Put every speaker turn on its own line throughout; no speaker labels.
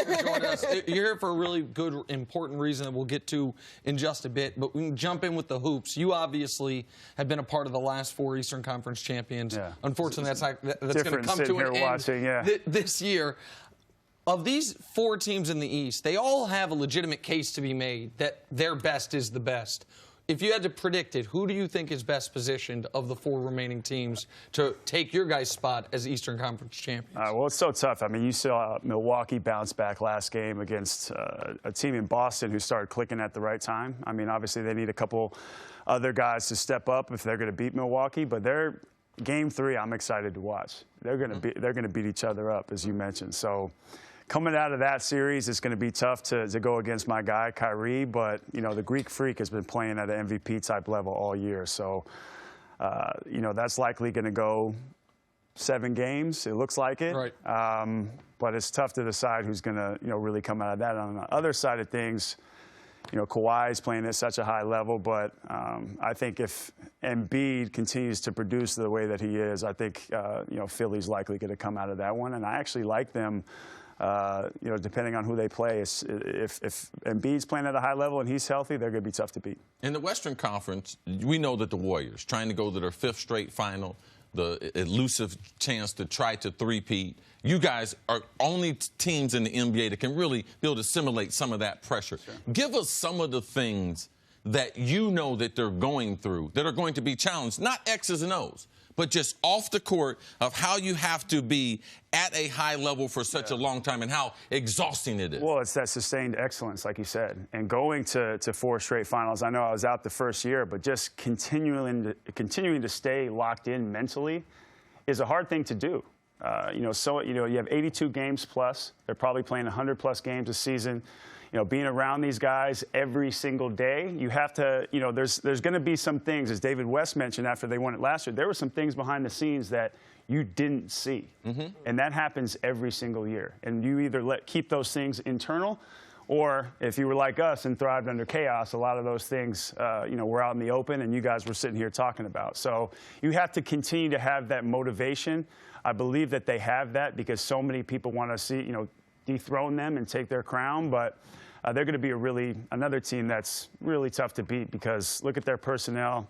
for joining us. You're here for a really good, important reason that we'll get to in just a bit. But we can jump in with the hoops. You obviously have been a part of the last 4 Eastern Conference champions. Yeah. Unfortunately, that's going to come to an end this year. Of these 4 teams in the East, they all have a legitimate case to be made that their best is the best. If you had to predict it, who do you think is best positioned of the 4 remaining teams to take your guys' spot as Eastern Conference champions?
Well, it's so tough. I mean, you saw Milwaukee bounce back last game against a team in Boston who started clicking at the right time. I mean, obviously they need a couple other guys to step up if they're going to beat Milwaukee, but they're Game 3. I'm excited to watch. They're going to beat each other up, as you mentioned. So coming out of that series, it's going to be tough to go against my guy, Kyrie. But, you know, the Greek Freak has been playing at an MVP-type level all year. So, you know, that's likely going to go 7 games. It looks like it.
Right.
But it's tough to decide who's going to, you know, really come out of that. On the other side of things, you know, Kawhi is playing at such a high level. But I think if Embiid continues to produce the way that he is, I think, you know, Philly's likely going to come out of that one. And I actually like them. You know, depending on who they play, if Embiid's playing at a high level and he's healthy, they're going to be tough to beat.
In the Western Conference, we know that the Warriors, trying to go to their 5th straight final, the elusive chance to try to three-peat, you guys are only teams in the NBA that can really be able to simulate some of that pressure. Sure. Give us some of the things that you know that they're going through, that are going to be challenged, not X's and O's, but just off the court of how you have to be at a high level for such a long time and how exhausting it is.
Well, it's that sustained excellence, like you said, and going to 4 straight finals. I know I was out the first year, but just continuing to stay locked in mentally is a hard thing to do. You know, you have 82 games plus. They're probably playing 100+ games a season. You know, being around these guys every single day, you have to, you know, there's going to be some things, as David West mentioned after they won it last year, there were some things behind the scenes that you didn't see. And that happens every single year. And you either keep those things internal, or if you were like us and thrived under chaos, a lot of those things, you know, were out in the open and you guys were sitting here talking about. So you have to continue to have that motivation. I believe that they have that because so many people want to see, you know, dethrone them and take their crown. But they're going to be another team that's really tough to beat because look at their personnel.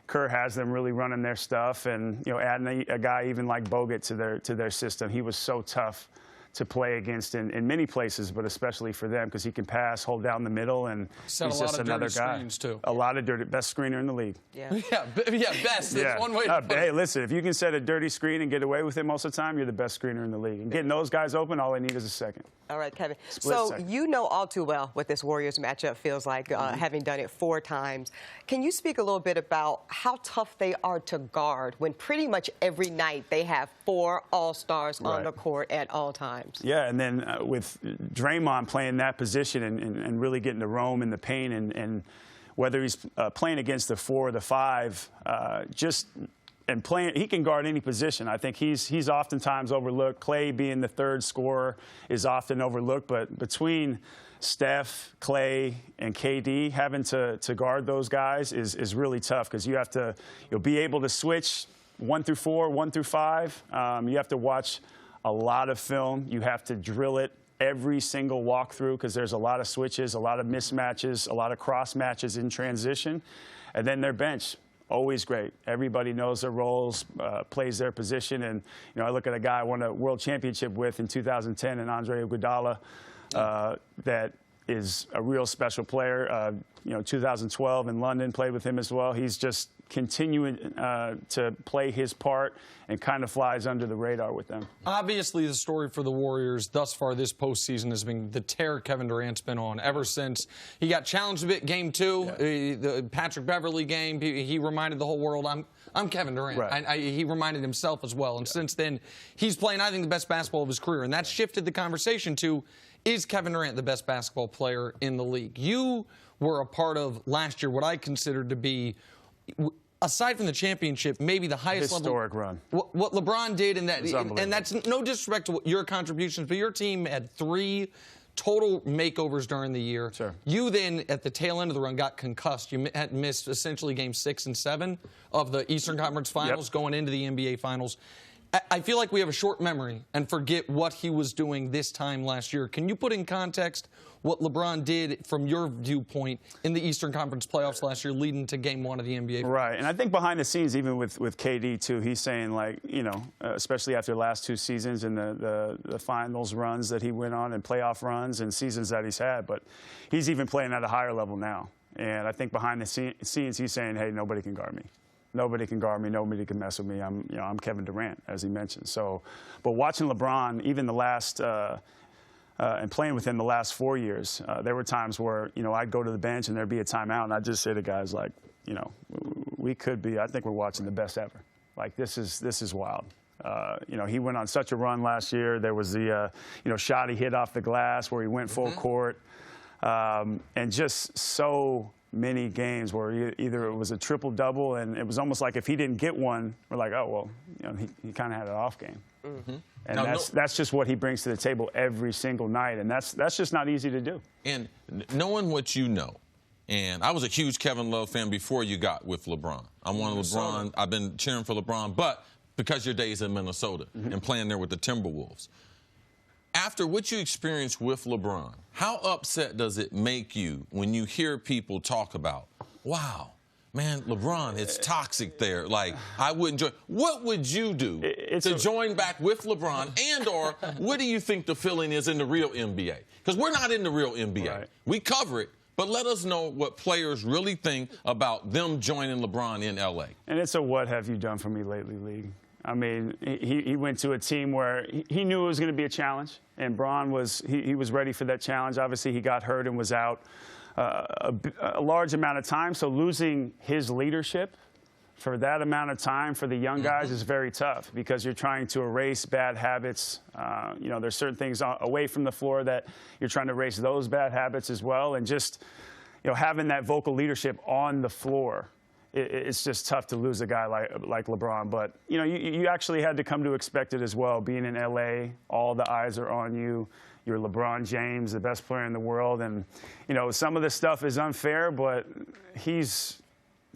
Kerr has them really running their stuff, and you know, adding a guy even like Bogut to their system. He was so tough to play against in many places, but especially for them because he can pass, hold down the middle, and he's just another guy.
Screens too.
A lot of dirty, best screener in the league.
Yeah, best. That's one way to put it.
Hey, listen, if you can set a dirty screen and get away with it most of the time, you're the best screener in the league. And getting those guys open, all they need is a second.
All right, Kevin. So you know all too well what this Warriors matchup feels like, having done it 4 times. Can you speak a little bit about how tough they are to guard when pretty much every night they have 4 all-stars on the court at all times?
Yeah, and then with Draymond playing that position and really getting to roam in the paint, and whether he's playing against the 4 or the 5, and playing, he can guard any position. I think he's oftentimes overlooked. Klay being the 3rd scorer is often overlooked, but between Steph, Klay, and KD, having to guard those guys is really tough because you have to be able to switch 1 through 4, 1 through 5. You have to watch a lot of film. You have to drill it every single walkthrough because there's a lot of switches, a lot of mismatches, a lot of cross matches in transition. And then their bench, always great. Everybody knows their roles, plays their position. And, you know, I look at a guy I won a world championship with in 2010, and Andre Iguodala, that is a real special player. You know, 2012 in London, played with him as well. He's just continuing to play his part and kind of flies under the radar with them.
Obviously, the story for the Warriors thus far this postseason has been the tear Kevin Durant's been on ever since he got challenged a bit game 2, the Patrick Beverley game. He reminded the whole world, I'm Kevin Durant. Right. He reminded himself as well. And since then, he's playing, I think, the best basketball of his career. And that's shifted the conversation to, is Kevin Durant the best basketball player in the league? You were a part of last year what I considered to be, aside from the championship, maybe the highest
historic run.
What LeBron did in that, and that's no disrespect to your contributions, but your team had 3 total makeovers during the year.
Sure.
You then, at the tail end of the run, got concussed. You had missed essentially games 6 and 7 of the Eastern Conference Finals going into the NBA Finals. I feel like we have a short memory and forget what he was doing this time last year. Can you put in context what LeBron did from your viewpoint in the Eastern Conference playoffs last year leading to Game 1 of the NBA?
Right, and I think behind the scenes, even with KD, too, he's saying, like, you know, especially after the last 2 seasons and the finals runs that he went on and playoff runs and seasons that he's had, but he's even playing at a higher level now. And I think behind the scenes, he's saying, hey, nobody can guard me. Nobody can guard me. Nobody can mess with me. I'm Kevin Durant, as he mentioned. So, but watching LeBron, even the last and playing with him the last 4 years, there were times where, you know, I'd go to the bench and there'd be a timeout, and I'd just say to guys like, you know, we could be. I think we're watching the best ever. Like, this is wild. You know, he went on such a run last year. There was the you know, shot he hit off the glass where he went full court, and just so many games where either it was a triple-double, and it was almost like if he didn't get one, we're like, oh, well, you know, he kind of had an off game. And now, that's just what he brings to the table every single night, and that's just not easy to do.
And knowing what you know, and I was a huge Kevin Love fan before you got with LeBron. I'm one of LeBron. I've been cheering for LeBron, but because your days in Minnesota and playing there with the Timberwolves. After what you experienced with LeBron, how upset does it make you when you hear people talk about, wow, man, LeBron, it's toxic there. Like, I wouldn't join. What would you do to join back with LeBron? And or what do you think the feeling is in the real NBA? Because we're not in the real NBA.
Right.
We cover it, but let us know what players really think about them joining LeBron in L.A.
And it's a what have you done for me lately league. I mean, he went to a team where he knew it was going to be a challenge, and Bron was he was ready for that challenge. Obviously, he got hurt and was out a large amount of time. So losing his leadership for that amount of time for the young guys is very tough because you're trying to erase bad habits. You know, there's certain things away from the floor that you're trying to erase those bad habits as well, and just, you know, having that vocal leadership on the floor. It's just tough to lose a guy like LeBron. But, you know, you actually had to come to expect it as well. Being in L.A., all the eyes are on you. You're LeBron James, the best player in the world. And, you know, some of this stuff is unfair, but he's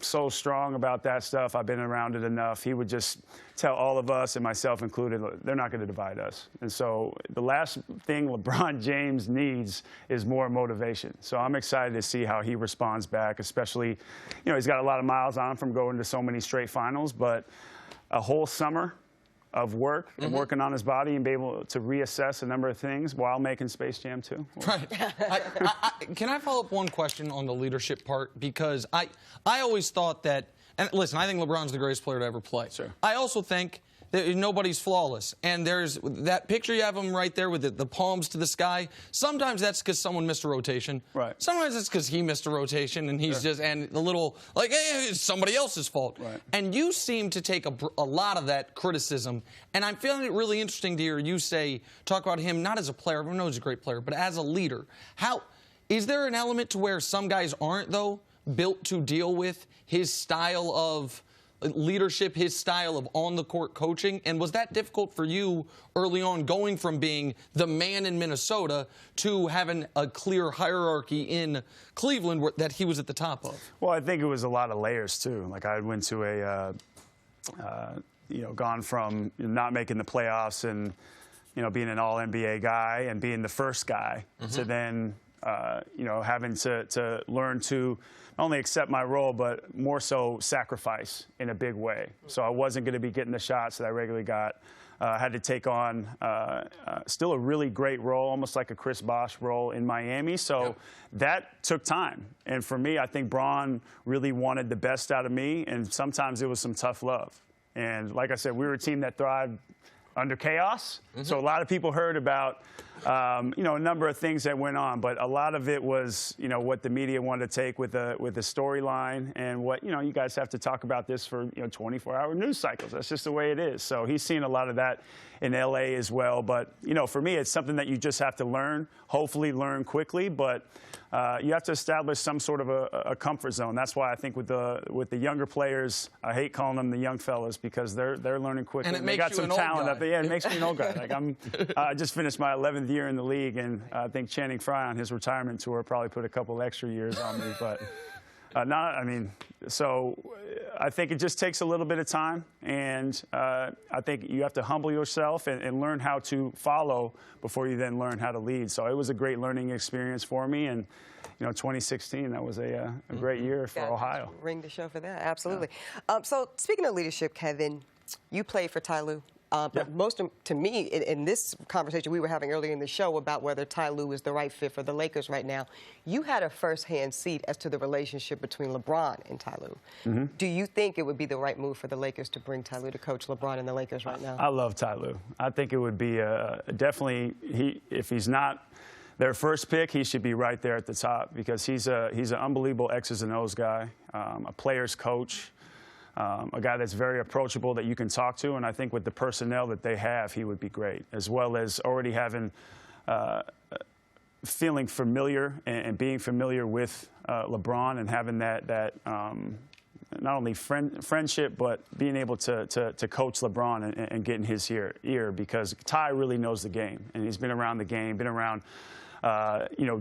so strong about that stuff. I've been around it enough. He would just tell all of us, and myself included, they're not going to divide us. And so the last thing LeBron James needs is more motivation. So I'm excited to see how he responds back, especially, you know, he's got a lot of miles on him from going to so many straight finals, but a whole summer of work and working on his body and be able to reassess a number of things while making Space Jam 2.
Right. Can I follow up one question on the leadership part? Because I always thought that, and listen, I think LeBron's the greatest player to ever play.
Sure.
I also think that nobody's flawless. And there's that picture you have him right there with the palms to the sky. Sometimes that's because someone missed a rotation.
Right.
Sometimes it's because he missed a rotation and he's just, and a little, like, hey, it's somebody else's fault.
Right.
And you seem to take a lot of that criticism. And I'm feeling it really interesting to hear you talk about him not as a player, everyone knows he's a great player, but as a leader. Is there an element to where some guys aren't, though, built to deal with his style of leadership, his style of on-the-court coaching? And was that difficult for you early on, going from being the man in Minnesota to having a clear hierarchy in Cleveland that he was at the top of?
Well, I think it was a lot of layers, too. Like, I went to you know, gone from not making the playoffs and, you know, being an all-NBA guy and being the first guy to then, you know, having to learn to not only accept my role, but more so sacrifice in a big way. So I wasn't going to be getting the shots that I regularly got. I had to take on still a really great role, almost like a Chris Bosh role in Miami. So that took time. And for me, I think Bron really wanted the best out of me, and sometimes it was some tough love. And like I said, we were a team that thrived under chaos. So a lot of people heard about, you know, a number of things that went on, but a lot of it was, you know, what the media wanted to take with the storyline and what, you know, you guys have to talk about this for, you know, 24-hour news cycles. That's just the way it is. So he's seen a lot of that in L.A. as well. But, you know, for me, it's something that you just have to learn, hopefully learn quickly, but you have to establish some sort of a comfort zone. That's why I think with the younger players, I hate calling them the young fellas because they're learning quickly.
And it makes
they got
you
some
an old
talent
guy.
up there. Yeah, it makes me an old guy. Like I just finished my 11th year in the league, and I think Channing Frye on his retirement tour probably put a couple extra years on me. But I mean, so I think it just takes a little bit of time, and I think you have to humble yourself and learn how to follow before you then learn how to lead. So it was a great learning experience for me, and 2016, that was a great year for Ohio.
Ring the show for that, absolutely. Yeah. So speaking of leadership, Kevin, you played for Ty Lue. But most to me, in this conversation we were having earlier in the show about whether Ty Lue is the right fit for the Lakers right now, you had a first-hand seat as to the relationship between LeBron and Ty Lue. Do you think it would be the right move for the Lakers to bring Ty Lue to coach LeBron and the Lakers right now?
I love Ty Lue. I think it would be definitely, if he's not their first pick, he should be right there at the top because he's an unbelievable X's and O's guy, a player's coach. A guy that's very approachable that you can talk to, and I think with the personnel that they have, he would be great, as well as already having feeling familiar and being familiar with LeBron and having that not only friendship, but being able to coach LeBron and get in his ear because Ty really knows the game, and he's been around the game, been around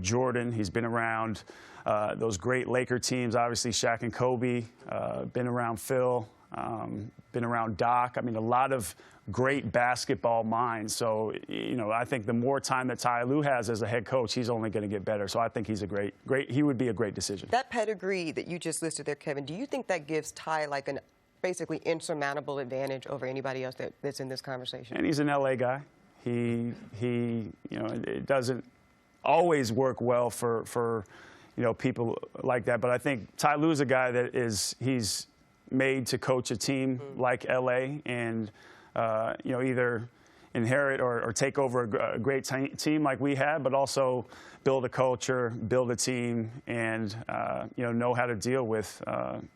Jordan, he's been around those great Laker teams, obviously Shaq and Kobe, been around Phil, been around Doc. I mean, a lot of great basketball minds. So, I think the more time that Ty Lue has as a head coach, he's only going to get better. So I think he's he would be a great decision.
That pedigree that you just listed there, Kevin, do you think that gives Ty like an basically insurmountable advantage over anybody else that's in this conversation?
And he's an LA guy. It doesn't always work well for people like that. But I think Ty Lue's a guy that he's made to coach a team like LA and, either inherit or take over a great team like we have, but also build a culture, build a team, and, know how to deal with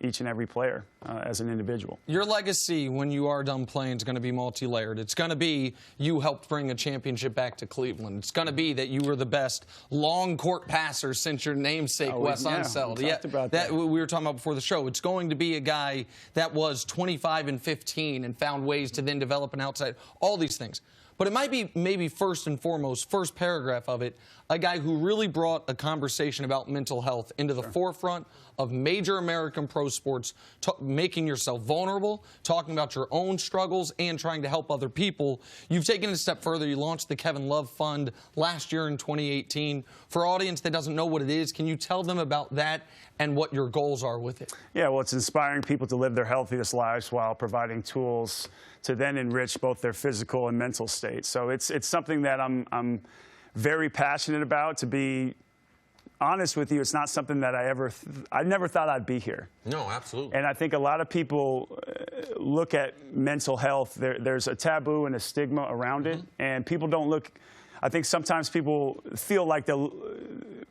each and every player as an individual.
Your legacy when you are done playing is going to be multi-layered. It's going to be you helped bring a championship back to Cleveland. It's going to be that you were the best long court passer since your namesake, Wes Unseld. We were talking about before the show. It's going to be a guy that was 25-15 and found ways to then develop an outside, all these things. But it might be maybe first and foremost, first paragraph of it, a guy who really brought a conversation about mental health into the forefront of major American pro sports, making yourself vulnerable, talking about your own struggles, and trying to help other people. You've taken it a step further. You launched the Kevin Love Fund last year in 2018. For our audience that doesn't know what it is, can you tell them about that and what your goals are with it?
Yeah, well, it's inspiring people to live their healthiest lives while providing tools to then enrich both their physical and mental state. So it's something that I'm very passionate about. To be honest with you, it's not something that I never thought I'd be here.
No, absolutely.
And I think a lot of people look at mental health. There's a taboo and a stigma around it, and people don't look. I think sometimes people feel like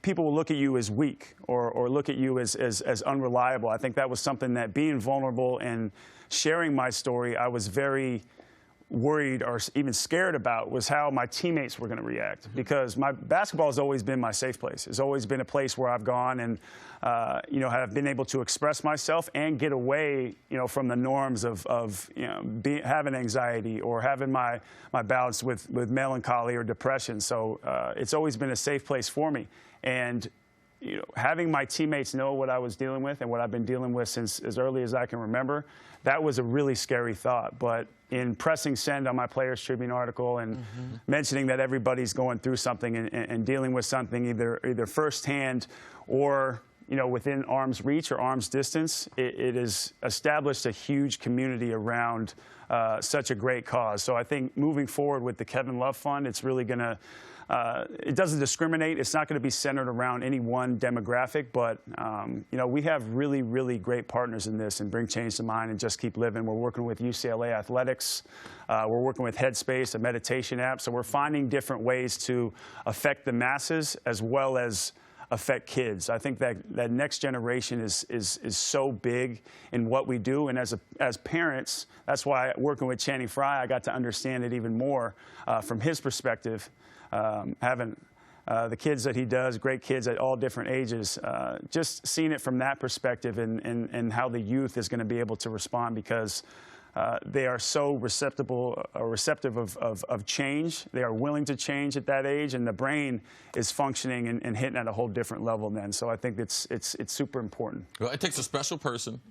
people will look at you as weak or look at you as unreliable. I think that was something that being vulnerable and sharing my story, I was very worried or even scared about was how my teammates were going to react, because my basketball has always been my safe place. It's always been a place where I've gone and have been able to express myself and get away from the norms of having anxiety or having my bouts with melancholy or depression. So it's always been a safe place for me. And having my teammates know what I was dealing with and what I've been dealing with since as early as I can remember, that was a really scary thought. But in pressing send on my Players Tribune article and mentioning that everybody's going through something and dealing with something either firsthand or within arm's reach or arm's distance, it has established a huge community around such a great cause. So I think moving forward with the Kevin Love Fund, it's really going to it doesn't discriminate. It's not going to be centered around any one demographic, but we have really, really great partners in this and Bring Change to Mind and Just Keep Living. We're working with UCLA Athletics. We're working with Headspace, a meditation app. So we're finding different ways to affect the masses as well as affect kids. I think that next generation is so big in what we do, and as parents, that's why working with Channing Frye, I got to understand it even more from his perspective. Having the kids that he does, great kids at all different ages, just seeing it from that perspective and how the youth is going to be able to respond, because they are so receptive of change. They are willing to change at that age, and the brain is functioning and hitting at a whole different level then. So I think it's super important.
Well, it takes a special person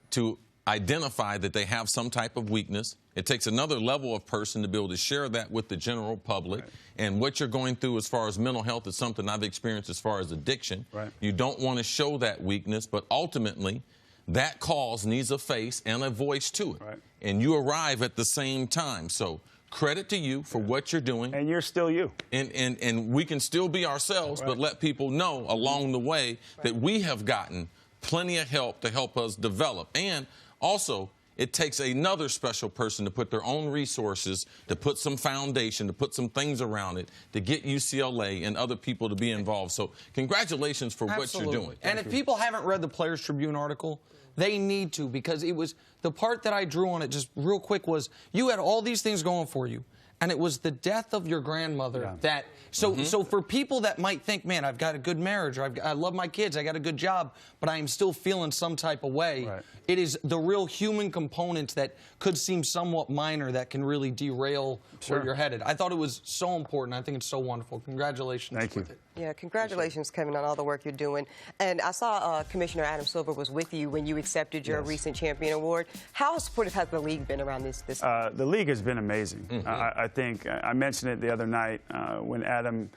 to identify that they have some type of weakness. It takes another level of person to be able to share that with the general public.
Right.
And what you're going through as far as mental health is something I've experienced as far as addiction.
Right.
You don't want to show that weakness, but ultimately that cause needs a face and a voice to it.
Right.
And you arrive at the same time. So credit to you for what you're doing.
And you're still you.
And we can still be ourselves, but let people know along the way that we have gotten plenty of help to help us develop. And also, it takes another special person to put their own resources, to put some foundation, to put some things around it, to get UCLA and other people to be involved. So congratulations for what you're doing.
And if people haven't read the Players Tribune article, they need to, because it was the part that I drew on it just real quick was you had all these things going for you. And it was the death of your grandmother that, so for people that might think, man, I've got a good marriage, or I love my kids, I got a good job, but I am still feeling some type of way. Right. It is the real human components that could seem somewhat minor that can really derail where you're headed. I thought it was so important. I think it's so wonderful. Congratulations.
Thank you.
With it.
Yeah, congratulations, Kevin, on all the work you're doing. And I saw Commissioner Adam Silver was with you when you accepted your recent champion award. How supportive has the league been around this?
The league has been amazing. I think I mentioned it the other night when Adam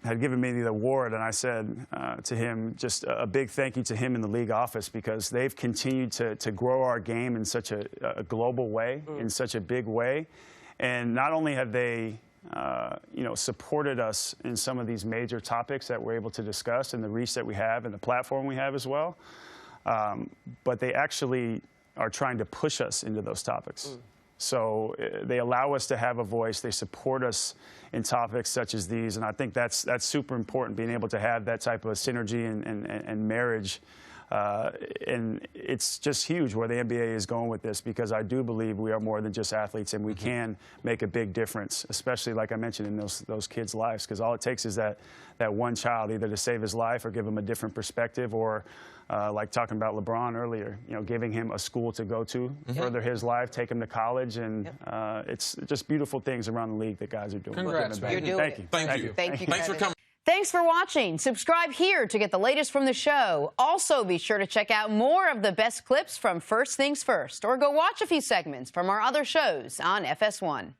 had given me the award, and I said to him just a big thank you to him in the league office, because they've continued to grow our game in such a global way, in such a big way. And not only have they supported us in some of these major topics that we're able to discuss and the reach that we have and the platform we have as well, but they actually are trying to push us into those topics. So they allow us to have a voice. They support us in topics such as these, and I think that's super important, being able to have that type of synergy and marriage. And it's just huge where the NBA is going with this, because I do believe we are more than just athletes, and we can make a big difference, especially, like I mentioned, in those kids' lives, because all it takes is that one child either to save his life or give him a different perspective, or like talking about LeBron earlier, giving him a school to go to, further his life, take him to college, and it's just beautiful things around the league that guys are doing.
Congrats, man.
You're doing
Thank you.
Thank you.
Thank you.
Thanks for coming.
Thanks for watching. Subscribe here to get the latest from the show. Also, be sure to check out more of the best clips from First Things First, or go watch a few segments from our other shows on FS1.